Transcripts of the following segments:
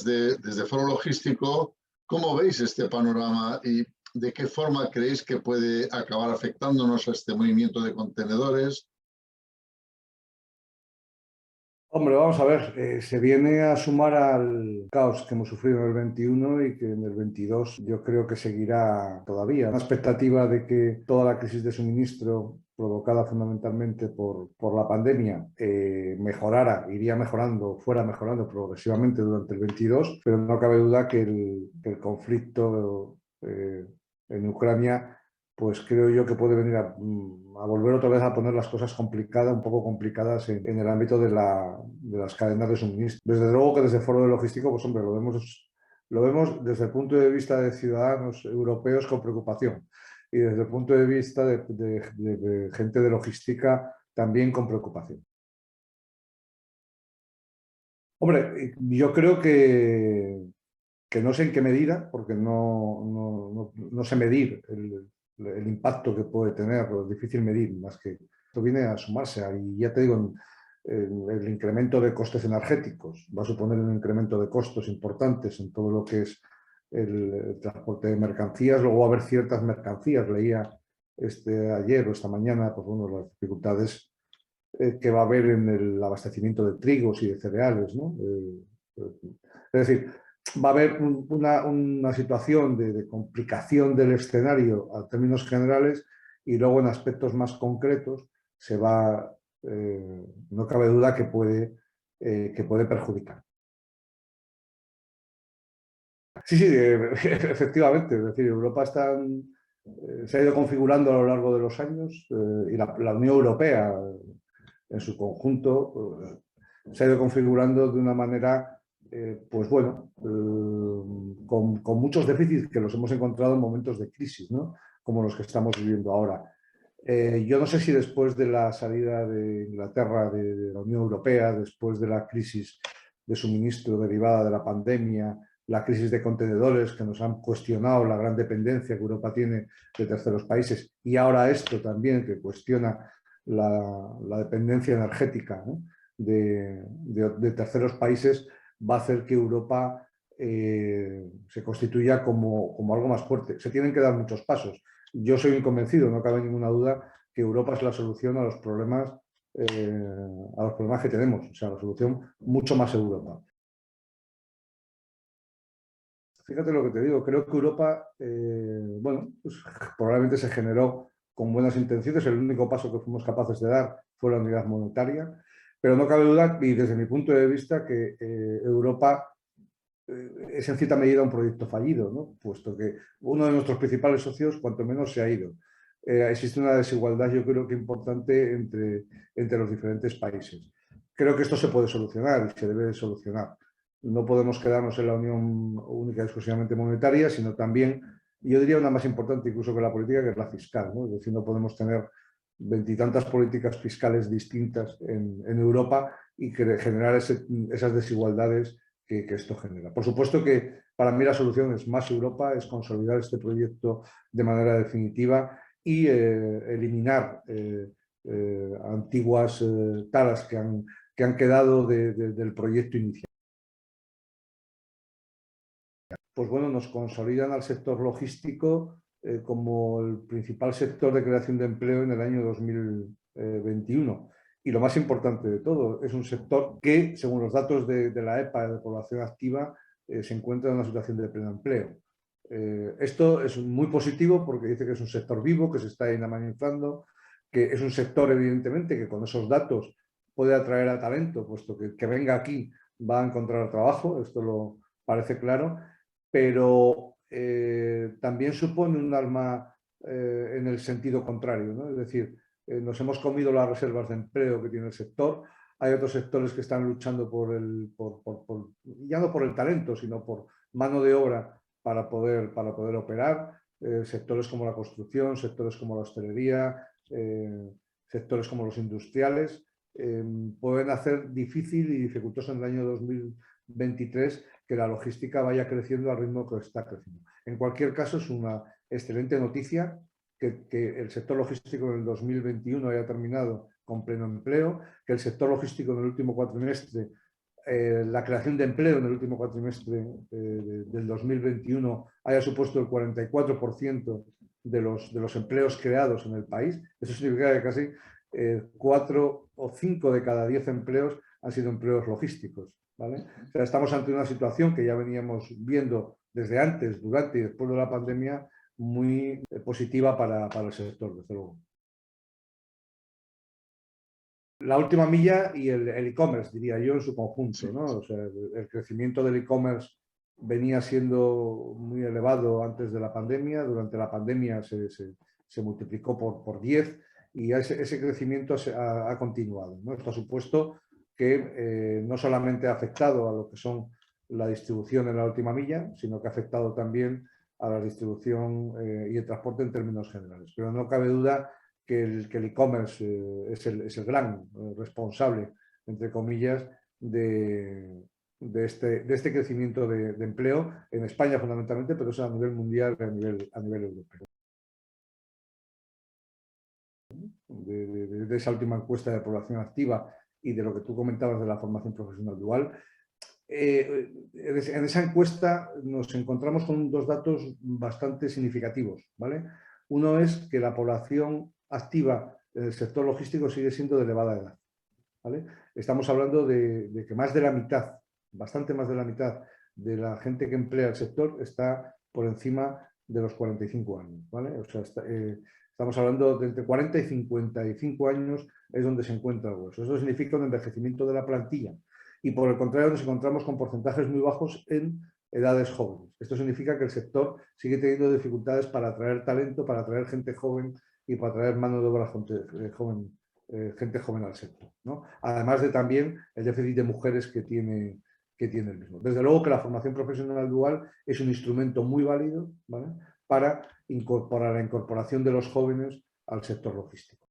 desde Foro Logístico, ¿cómo veis este panorama y de qué forma creéis que puede acabar afectándonos a este movimiento de contenedores? Hombre, vamos a ver, se viene a sumar al caos que hemos sufrido en el 21 y que en el 22 yo creo que seguirá todavía. Una expectativa de que toda la crisis de suministro provocada fundamentalmente por la pandemia mejorara, iría mejorando, fuera mejorando progresivamente durante el 22, pero no cabe duda que el conflicto en Ucrania pues creo yo que puede venir a volver otra vez a poner las cosas complicadas, un poco complicadas en el ámbito de las cadenas de suministro. Desde luego que desde el Foro de Logístico, pues hombre, lo vemos desde el punto de vista de ciudadanos europeos con preocupación y desde el punto de vista de gente de logística también con preocupación. Hombre, yo creo que no sé en qué medida, porque no sé medir el impacto que puede tener, es difícil medir, más que esto viene a sumarse. Y ya te digo, el incremento de costes energéticos va a suponer un incremento de costos importantes en todo lo que es el transporte de mercancías. Luego va a haber ciertas mercancías, leía ayer o esta mañana, pues bueno, las dificultades que va a haber en el abastecimiento de trigos y de cereales, ¿no? Es decir, va a haber una situación de complicación del escenario a términos generales y luego en aspectos más concretos se va, no cabe duda que puede perjudicar. Sí, sí, efectivamente. Es decir, Europa se ha ido configurando a lo largo de los años y la Unión Europea en su conjunto se ha ido configurando de una manera, pues bueno, con muchos déficits que los hemos encontrado en momentos de crisis, ¿no? Como los que estamos viviendo ahora. Yo no sé si después de la salida de Inglaterra de la Unión Europea, después de la crisis de suministro derivada de la pandemia, la crisis de contenedores que nos han cuestionado la gran dependencia que Europa tiene de terceros países y ahora esto también que cuestiona la dependencia energética, ¿no? de terceros países, va a hacer que Europa se constituya como algo más fuerte. Se tienen que dar muchos pasos. Yo soy convencido, no cabe ninguna duda, que Europa es la solución a los problemas que tenemos, o sea, la solución mucho más Europa. Fíjate lo que te digo, creo que Europa, bueno, pues probablemente se generó con buenas intenciones, el único paso que fuimos capaces de dar fue la unidad monetaria, pero no cabe duda, y desde mi punto de vista, que Europa es en cierta medida un proyecto fallido, ¿no? Puesto que uno de nuestros principales socios, cuanto menos, se ha ido. Existe una desigualdad, yo creo que importante entre los diferentes países. Creo que esto se puede solucionar y se debe solucionar. No podemos quedarnos en la unión única y exclusivamente monetaria, sino también, yo diría una más importante incluso que la política, que es la fiscal, ¿no? Es decir, no podemos tener veintitantas políticas fiscales distintas en Europa y generar esas desigualdades que esto genera. Por supuesto que para mí la solución es más Europa, es consolidar este proyecto de manera definitiva y eliminar antiguas taras que han quedado del proyecto inicial. Pues bueno, nos consolidan al sector logístico como el principal sector de creación de empleo en el año 2021. Y lo más importante de todo, es un sector que, según los datos de la EPA, de población activa, se encuentra en una situación de pleno empleo. Esto es muy positivo porque dice que es un sector vivo, que se está dinamizando, que es un sector, evidentemente, que con esos datos puede atraer a talento, puesto que venga aquí va a encontrar trabajo, esto lo parece claro, pero también supone un arma en el sentido contrario, ¿no? Es decir, nos hemos comido las reservas de empleo que tiene el sector. Hay otros sectores que están luchando ya no por el talento, sino por mano de obra para poder operar. Sectores como la construcción, sectores como la hostelería, sectores como los industriales, pueden hacer difícil y dificultoso en el año 2023 que la logística vaya creciendo al ritmo que está creciendo. En cualquier caso, es una excelente noticia que el sector logístico en el 2021 haya terminado con pleno empleo, que el sector logístico en el último cuatrimestre la creación de empleo en el último cuatrimestre del 2021 haya supuesto el 44% de los empleos creados en el país. Eso significa que casi 4 o 5 de cada 10 empleos han sido empleos logísticos, ¿vale? O sea, estamos ante una situación que ya veníamos viendo desde antes, durante y después de la pandemia, muy positiva para el sector, desde luego. La última milla y el e-commerce, diría yo, en su conjunto, ¿no? O sea, el crecimiento del e-commerce venía siendo muy elevado antes de la pandemia. Durante la pandemia se multiplicó por 10 y ese crecimiento ha continuado, ¿no? Esto ha supuesto que no solamente ha afectado a lo que son la distribución en la última milla, sino que ha afectado también a la distribución y el transporte en términos generales. Pero no cabe duda que el e-commerce es el gran responsable, entre comillas, de este crecimiento de empleo en España fundamentalmente, pero eso a nivel mundial, a nivel europeo. De esa última encuesta de población activa y de lo que tú comentabas de la formación profesional dual, en esa encuesta nos encontramos con dos datos bastante significativos, ¿vale? Uno es que la población activa en el sector logístico sigue siendo de elevada edad, ¿vale? Estamos hablando de que más de la mitad, bastante más de la mitad de la gente que emplea el sector está por encima de los 45 años, ¿vale? O sea, estamos hablando de entre 40 y 55 años es donde se encuentra el hueso. Eso significa un envejecimiento de la plantilla y por el contrario nos encontramos con porcentajes muy bajos en edades jóvenes. Esto significa que el sector sigue teniendo dificultades para atraer talento, para atraer gente joven y para atraer mano de obra gente joven al sector, ¿no? Además de también el déficit de mujeres que tiene el mismo. Desde luego que la formación profesional dual es un instrumento muy válido, ¿vale?, para incorporar la incorporación de los jóvenes al sector logístico.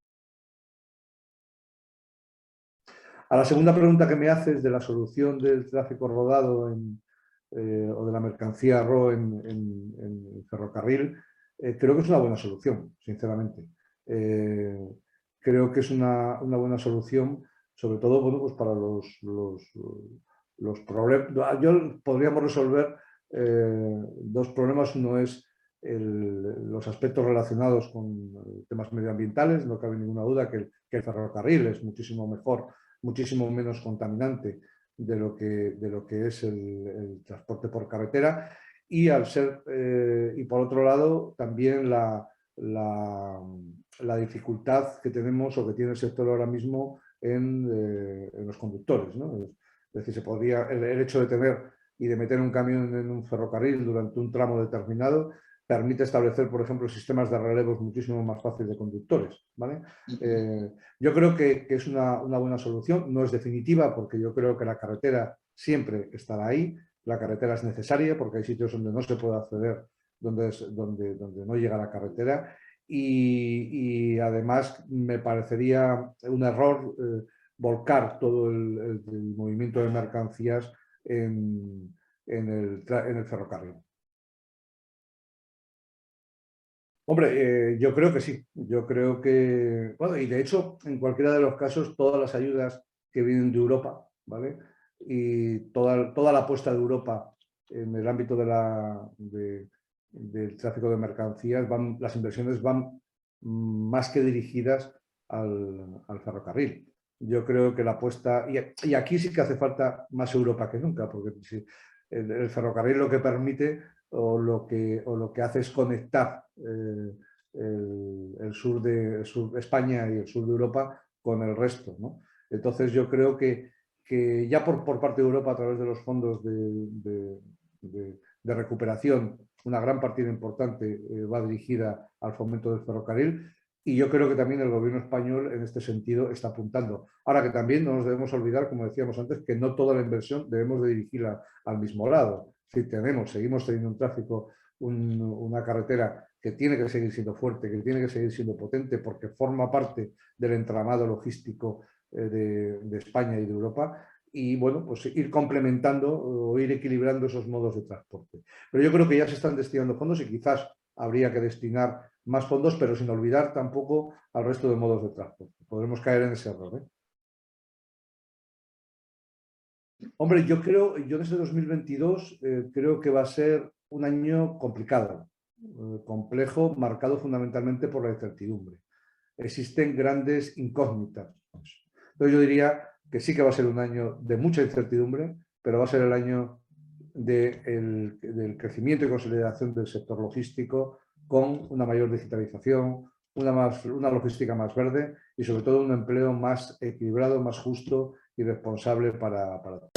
A la segunda pregunta que me haces de la solución del tráfico rodado o de la mercancía RO en ferrocarril, creo que es una buena solución, sinceramente. Creo que es una buena solución, sobre todo, bueno, pues para los problemas. Podríamos resolver dos problemas. Uno es los aspectos relacionados con temas medioambientales. No cabe ninguna duda que el ferrocarril es muchísimo mejor, muchísimo menos contaminante de lo que es el transporte por carretera, y por otro lado también la dificultad que tenemos o que tiene el sector ahora mismo en los conductores, ¿no? Es decir, el hecho de tener y de meter un camión en un ferrocarril durante un tramo determinado permite establecer, por ejemplo, sistemas de relevos muchísimo más fáciles de conductores, ¿vale? Yo creo que es una buena solución. No es definitiva, porque yo creo que la carretera siempre estará ahí. La carretera es necesaria porque hay sitios donde no se puede acceder, donde no llega la carretera. Y además me parecería un error volcar todo el movimiento de mercancías en el ferrocarril. Hombre, yo creo que sí. Yo creo que, bueno, y de hecho, en cualquiera de los casos, todas las ayudas que vienen de Europa, ¿vale?, y toda la apuesta de Europa en el ámbito del tráfico de mercancías, las inversiones van más que dirigidas al ferrocarril. Yo creo que la apuesta, y aquí sí que hace falta más Europa que nunca, porque si el ferrocarril lo que permite o lo que hace es conectar el sur de España y el sur de Europa con el resto, ¿no? Entonces yo creo que ya por parte de Europa, a través de los fondos de recuperación, una gran partida importante va dirigida al fomento del ferrocarril, y yo creo que también el gobierno español en este sentido está apuntando. Ahora, que también no nos debemos olvidar, como decíamos antes, que no toda la inversión debemos de dirigirla al mismo lado. Si seguimos teniendo un tráfico, una carretera que tiene que seguir siendo fuerte, que tiene que seguir siendo potente, porque forma parte del entramado logístico de España y de Europa, y bueno, pues ir complementando o ir equilibrando esos modos de transporte. Pero yo creo que ya se están destinando fondos y quizás habría que destinar más fondos, pero sin olvidar tampoco al resto de modos de transporte. Podremos caer en ese error, ¿eh? Hombre, yo desde 2022 creo que va a ser un año complicado, complejo, marcado fundamentalmente por la incertidumbre. Existen grandes incógnitas. Entonces yo diría que sí que va a ser un año de mucha incertidumbre, pero va a ser el año del crecimiento y consolidación del sector logístico con una mayor digitalización, una logística más verde y sobre todo un empleo más equilibrado, más justo y responsable para todos.